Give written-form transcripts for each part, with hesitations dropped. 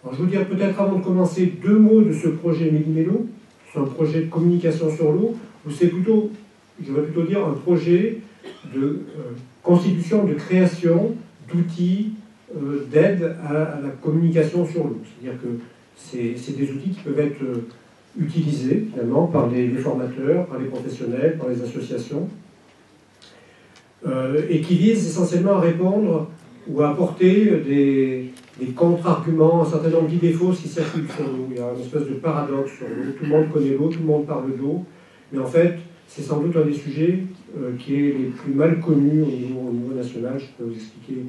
Alors, je vous dirais peut-être avant de commencer 2 mots de ce projet Méli-Mélo. C'est un projet de communication sur l'eau, ou c'est plutôt, je vais plutôt dire, un projet de constitution, de création d'outils d'aide à la communication sur l'eau. C'est-à-dire que c'est des outils qui peuvent être utilisés finalement par les formateurs, par les professionnels, par les associations, et qui visent essentiellement à répondre ou à apporter des contre-arguments, un certain nombre d'idées fausses qui circulent sur l'eau. Il y a une espèce de paradoxe sur l'eau. Tout le monde connaît l'eau, tout le monde parle d'eau, mais en fait, c'est sans doute un des sujets qui est les plus mal connus au niveau national. Je peux vous expliquer,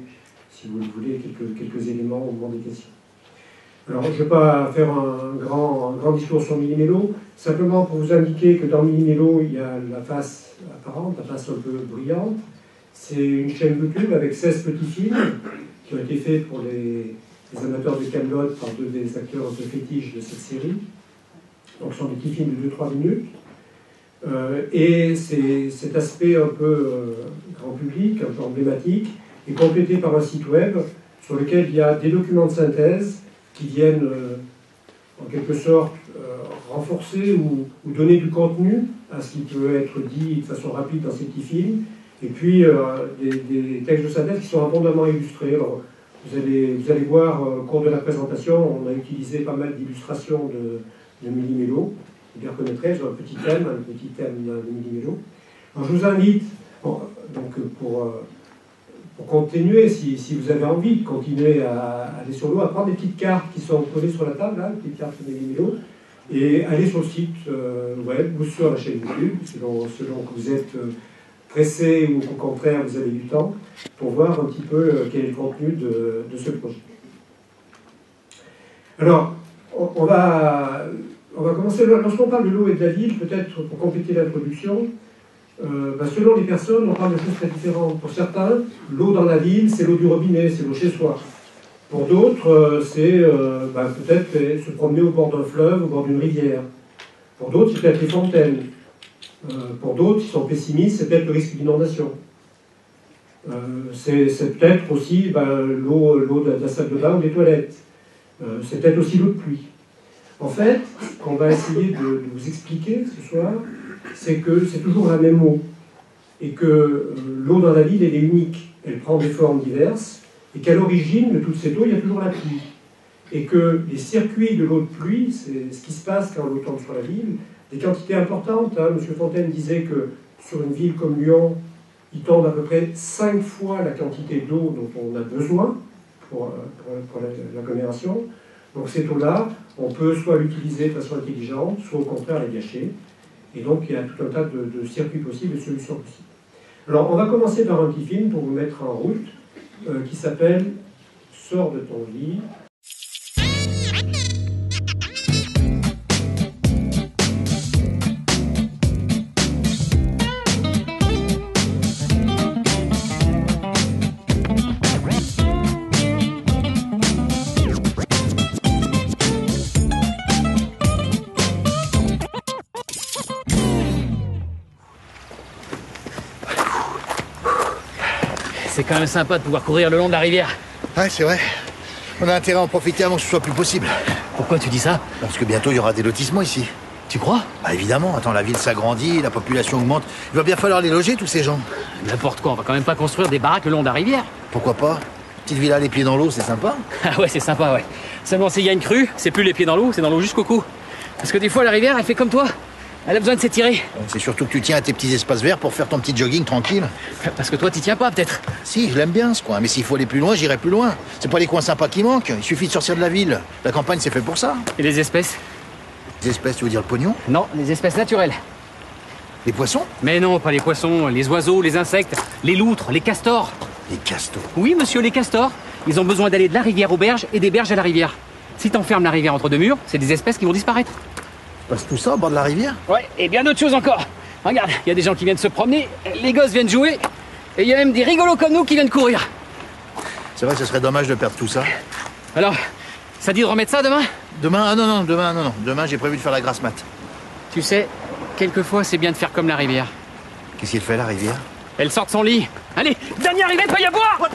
si vous le voulez, quelques éléments au moment des questions. Alors, je ne vais pas faire un grand discours sur Méli-Mélo, simplement pour vous indiquer que dans Méli-Mélo, il y a la face apparente, la face un peu brillante. C'est une chaîne YouTube avec 16 petits films qui ont été faits pour les amateurs de Camelot par 2 des acteurs un peu fétiches de cette série. Donc, ce sont des petits films de 2-3 minutes. Et cet aspect un peu grand public, un peu emblématique, est complété par un site web sur lequel il y a des documents de synthèse qui viennent en quelque sorte renforcer ou donner du contenu à ce qui peut être dit de façon rapide dans ces petits films, et puis des textes de synthèse qui sont abondamment illustrés. Alors, vous allez voir au cours de la présentation, on a utilisé pas mal d'illustrations de Méli-Mélo. Vous les reconnaîtrez, j'ai un petit thème de Méli-Mélo. Alors je vous invite, donc pour continuer, si vous avez envie de continuer à aller sur l'eau, à prendre des petites cartes qui sont collées sur la table, là, des petites cartes de Méli-Mélo, et aller sur le site web ou sur la chaîne YouTube, selon que vous êtes pressé ou qu'au contraire vous avez du temps, pour voir un petit peu quel est le contenu de ce projet. Alors, on va commencer. Lorsqu'on parle de l'eau et de la ville, peut-être pour compléter l'introduction, selon les personnes, on parle de choses très différentes. Pour certains, l'eau dans la ville, c'est l'eau du robinet, c'est l'eau chez soi. Pour d'autres, c'est peut-être se promener au bord d'un fleuve, au bord d'une rivière. Pour d'autres, c'est peut-être les fontaines. Pour d'autres, qui sont pessimistes, c'est peut-être le risque d'inondation. C'est peut-être aussi l'eau de la salle de bain ou des toilettes. C'est peut-être aussi l'eau de pluie. En fait, ce qu'on va essayer de vous expliquer ce soir, c'est que c'est toujours la même eau, et que l'eau dans la ville, elle est unique, elle prend des formes diverses, et qu'à l'origine de toute cette eau, il y a toujours la pluie. Et que les circuits de l'eau de pluie, c'est ce qui se passe quand l'eau tombe sur la ville, des quantités importantes. M. Fontaine disait que sur une ville comme Lyon, il tombe à peu près 5 fois la quantité d'eau dont on a besoin pour l'agglomération. Donc cette eau-là, on peut soit l'utiliser de façon intelligente, soit au contraire la gâcher. Et donc il y a tout un tas de circuits possibles, de solutions possibles. Alors on va commencer par un petit film pour vous mettre en route, qui s'appelle « Sors de ton lit ». C'est quand même sympa de pouvoir courir le long de la rivière. Ouais, c'est vrai. On a intérêt à en profiter avant que ce soit plus possible. Pourquoi tu dis ça? Parce que bientôt, il y aura des lotissements ici. Tu crois? Bah évidemment, attends, la ville s'agrandit, la population augmente. Il va bien falloir les loger, tous ces gens. N'importe quoi, on va quand même pas construire des baraques le long de la rivière. Pourquoi pas? Petite villa les pieds dans l'eau, c'est sympa. Ah ouais, c'est sympa, ouais. Seulement s'il y a une crue, c'est plus les pieds dans l'eau, c'est dans l'eau jusqu'au cou. Parce que des fois, la rivière, elle fait comme toi. Elle a besoin de s'étirer. C'est surtout que tu tiens à tes petits espaces verts pour faire ton petit jogging tranquille. Parce que toi, t'y tiens pas, peut-être. Si, je l'aime bien ce coin, mais s'il faut aller plus loin, j'irai plus loin. C'est pas les coins sympas qui manquent, il suffit de sortir de la ville. La campagne, c'est fait pour ça. Et les espèces? Les espèces, tu veux dire le pognon? Non, les espèces naturelles. Les poissons? Mais non, pas les poissons, les oiseaux, les insectes, les loutres, les castors. Les castors? Oui, monsieur, les castors. Ils ont besoin d'aller de la rivière aux berges et des berges à la rivière. Si t'enfermes la rivière entre deux murs, c'est des espèces qui vont disparaître. Passe tout ça au bord de la rivière? Ouais, et bien d'autres choses encore. Regarde, il y a des gens qui viennent se promener, les gosses viennent jouer, et il y a même des rigolos comme nous qui viennent courir. C'est vrai que ce serait dommage de perdre tout ça. Alors, ça dit de remettre ça demain? Demain? Ah non, demain, non. Demain, j'ai prévu de faire la grasse mat. Tu sais, quelquefois, c'est bien de faire comme la rivière. Qu'est-ce qu'il fait, la rivière? Elle sort de son lit. Allez, dernière arrivée, pas y à boire!